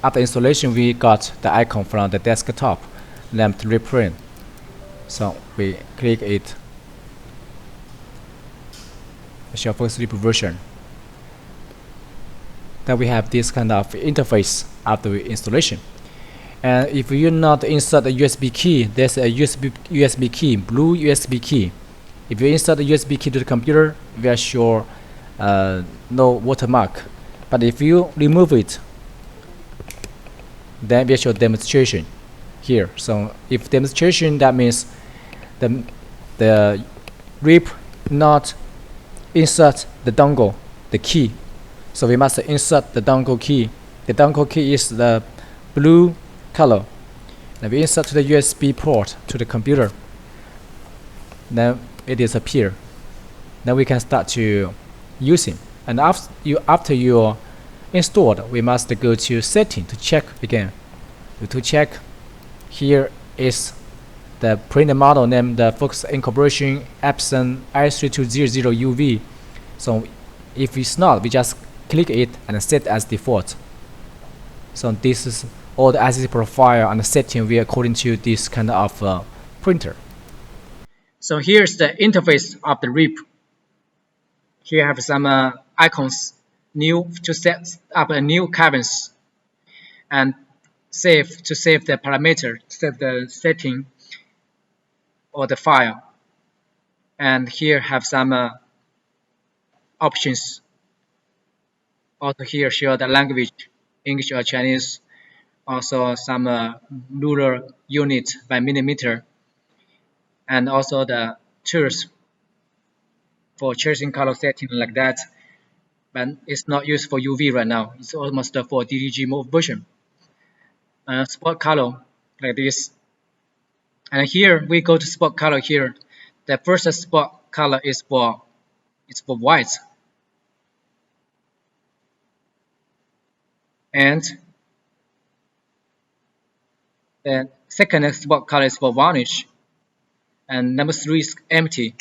after installation, we got the icon from the desktop, then to reprint. So we click it. Show first RIP version. Then we have this kind of interface after installation. And if you not insert a USB key, there's a USB key, blue USB key. If you insert a USB key to the computer, we are sure no watermark. But if you remove it, then we show demonstration here. So if demonstration, that means the RIP not insert the dongle, the key. So we must insert the dongle key. The dongle key is the blue color. Then we insert to the USB port to the computer. Then it disappears. Then we can start to using. And after you installed, we must go to setting to check again. To check, here is the printer model name, the Focus Incorporation Epson i3200UV. So if it's not, we just click it and set as default. So this is all the IC profile and the setting we according to this kind of printer. So here's the interface of the RIP. Here I have some icons new to set up a new cabins, and save to save the parameter, save the setting or the file. And here have some options. Also here show the language, English or Chinese. Also some ruler unit by millimeter, and also the tools for changing color setting like that. But it's not used for UV right now. It's almost for DTG mode version. Spot color like this. And here we go to spot color here. The first spot color is for white. And the second spot color is for varnish. And number 3 is empty.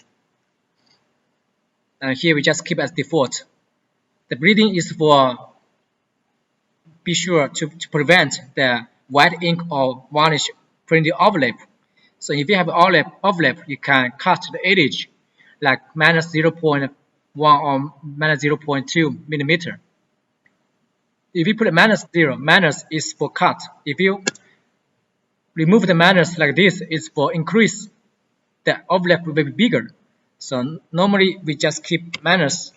And here we just keep as default. The bleeding is for be sure to prevent the white ink or varnish printing overlap. So if you have overlap, you can cut the edge like minus 0.1 or minus 0.2 millimeter. If you put a minus 0, minus is for cut. If you remove the minus like this, it's for increase. The overlap will be bigger. So normally we just keep minus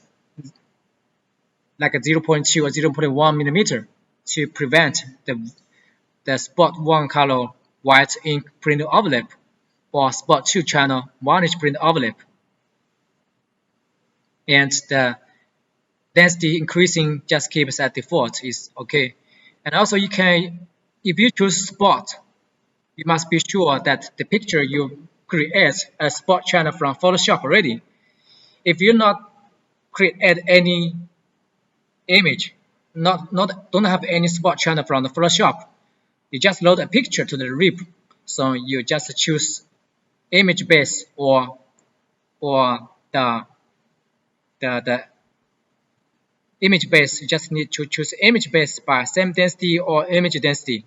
like a 0.2 or 0.1 millimeter to prevent the spot 1 color white ink print overlap or spot 2 channel varnish print overlap. And the density increasing just keeps at default is okay. And also you can, if you choose spot, you must be sure that the picture you create a spot channel from Photoshop already. If you not create any image, don't have any spot channel from the Photoshop, you just load a picture to the RIP. So you just choose image base or the image base. You just need to choose image base by same density or image density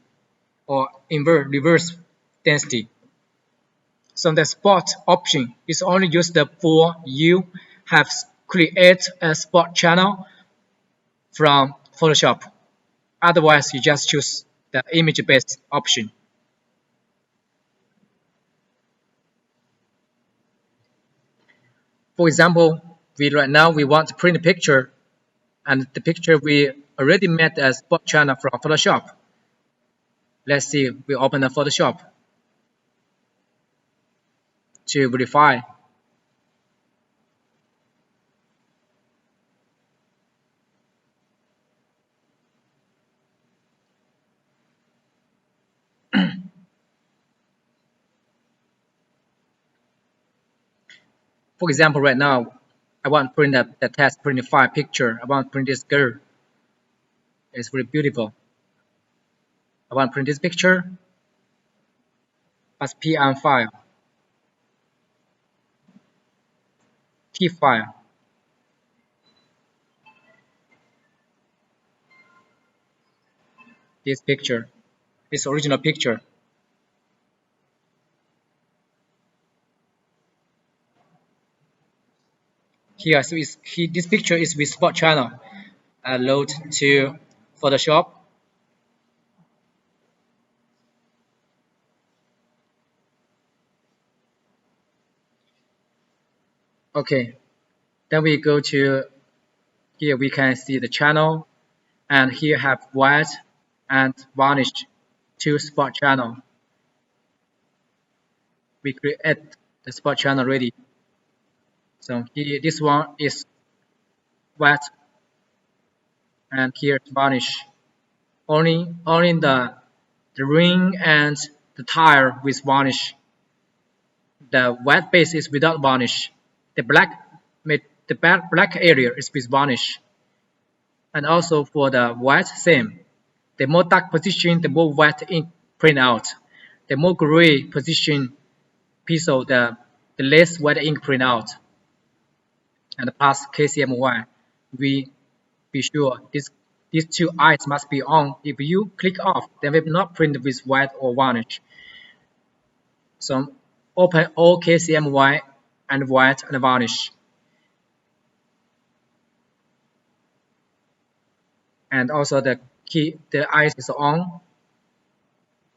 or reverse density. So the spot option is only used for you have create a spot channel from Photoshop. Otherwise, you just choose the image based option. For example, right now we want to print a picture, and the picture we already made a spot channel from Photoshop. Let's see, we open the Photoshop to verify. For example, right now, I want to print the test print file picture. I want to print this girl. It's very beautiful. I want to print this picture as PM file, TIFF file. this picture, this original picture. Here, so this picture is with spot channel. Load to Photoshop. Okay, then we go to here. We can see the channel, and here have white and varnished two spot channel. We create the spot channel ready. So here, this one is white, and here varnish. Only the ring and the tire with varnish. The white base is without varnish. The black area is with varnish. And also for the white, same. The more dark position, the more white ink print out. The more gray position pixel, the less white ink print out. And plus KCMY, we be sure these two eyes must be on. If you click off, they will not print with white or varnish. So open all KCMY and white and varnish. And also the eyes is on.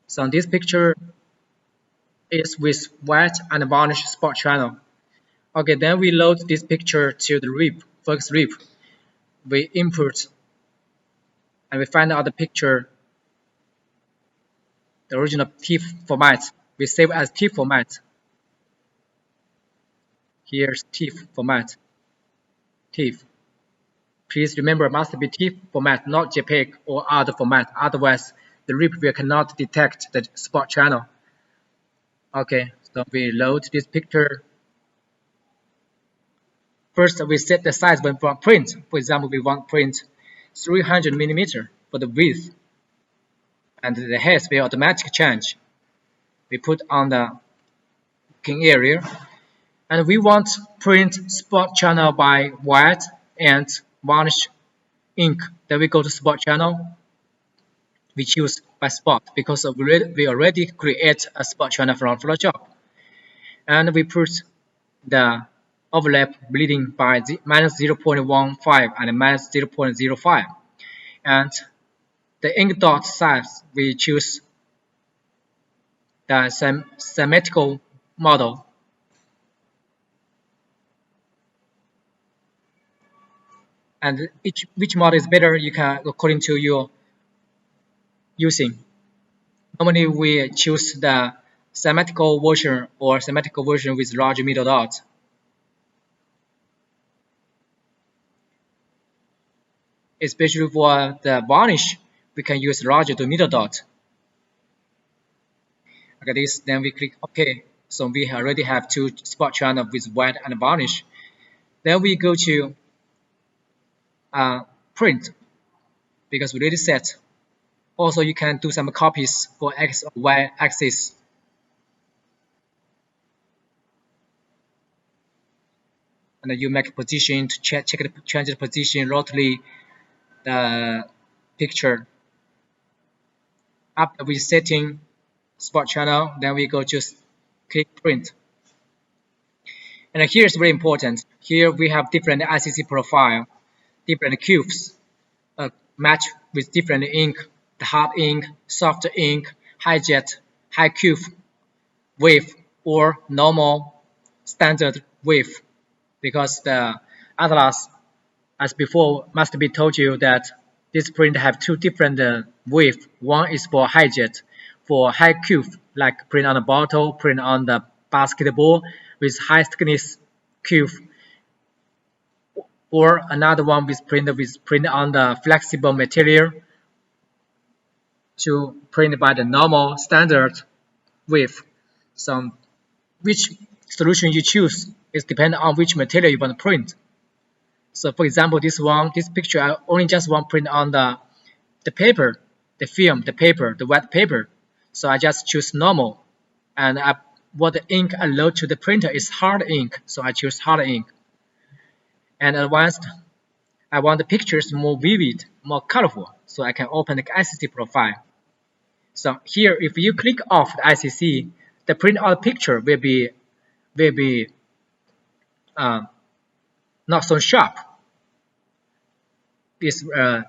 So this picture is with white and varnish spot channel. Okay, then we load this picture to the RIP, focus RIP. We input and we find out the picture, the original TIFF format. We save as TIFF format. Here's TIFF format. TIFF. Please remember, must be TIFF format, not JPEG or other format. Otherwise, the RIP will cannot detect the spot channel. Okay, so we load this picture. First, we set the size when we want print. For example, we want print 300 millimeter for the width, and the height will automatically change. We put on the king area, and we want print spot channel by white and varnish ink. Then we go to spot channel. We choose by spot because we already create a spot channel from Photoshop, and we put the overlap bleeding by minus 0.15 and minus 0.05, and the ink dot size we choose the symmetrical model. And which model is better, you can according to your using. Normally we choose the symmetrical version or symmetrical version with large middle dot. Especially for the varnish, we can use larger to middle dot. Okay, this, then we click OK. So we already have two spot channel with white and varnish. Then we go to print because we already set. Also, you can do some copies for X or Y axis. And you make a position to change the position, rotate the picture. After we setting spot channel, then we go to click print. And here is very important. Here we have different ICC profile, different cubes, match with different ink, the hard ink, soft ink, high jet, high cube, wave, or normal standard wave. Because the Atlas, as before, must be told you that this print have two different wave. One is for high jet, for high cube, like print on a bottle, print on the basketball with high thickness cube, or another one with print on the flexible material to print by the normal standard wave. So which solution you choose is dependent on which material you want to print. So for example, this picture, I only just want print on the paper, the film, the paper, the wet paper. So I just choose normal, and what the ink I load to the printer is hard ink, so I choose hard ink. And advanced, I want the pictures more vivid, more colorful, so I can open the ICC profile. So here, if you click off the ICC, the print out picture will be not so sharp. It's a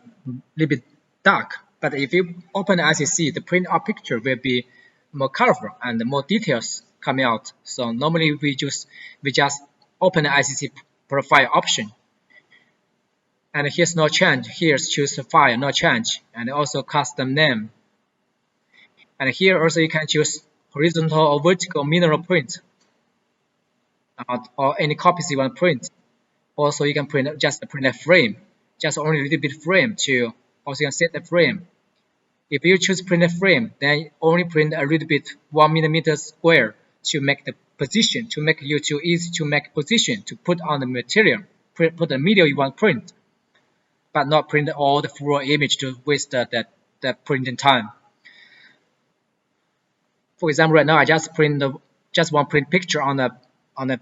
little bit dark. But if you open the ICC, the print out picture will be more colorful and more details coming out. So normally we just open the ICC profile option. And here's no change. Here's choose the file, no change, and also custom name. And here also you can choose horizontal or vertical mineral print, or any copies you want to print. Also you can print just print a frame, just only a little bit frame to. Also you can set the frame. If you choose print a frame, then only print a little bit 1 millimeter square to make the position, to make you too easy to make position to put on the material, put the media you want to print, but not print all the full image to waste the printing time. For example, right now I just want to print picture on the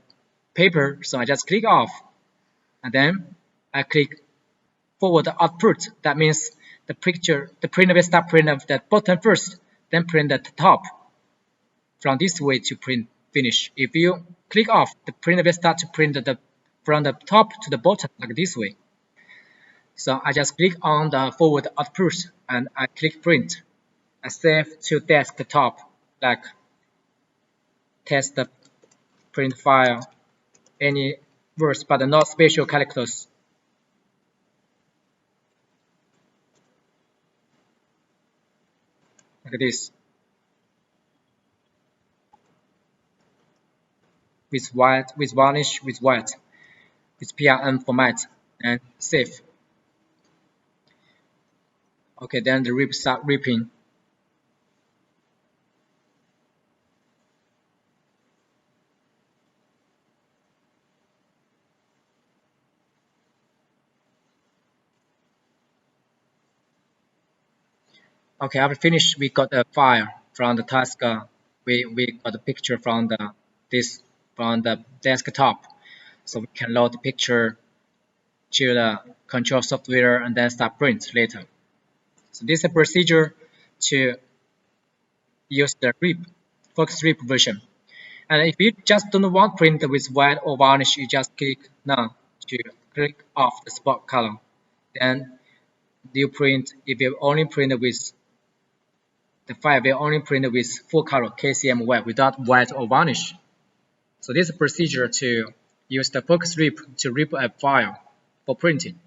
paper, so I just click off, and then I click forward output. That means the printer will start print of the bottom first, then print at the top. From this way to print finish. If you click off, the printer will start to print from the top to the bottom like this way. So I just click on the forward output and I click print. I save to desktop, like test the print file, any words but not special characters. Like this. With white, with varnish, with white, with PRM format, and save. Okay, then the rip start ripping. Okay, after finish, we got a file from the task. We got a picture from the desktop, so we can load the picture to the control software and then start print later. So this is a procedure to use the focus rip version. And if you just don't want print with white or varnish, you just click now to click off the spot color. Then you print. If you only print with the file will only print with full color KCM white without white or varnish. So this is a procedure to use the focus rip to rip a file for printing.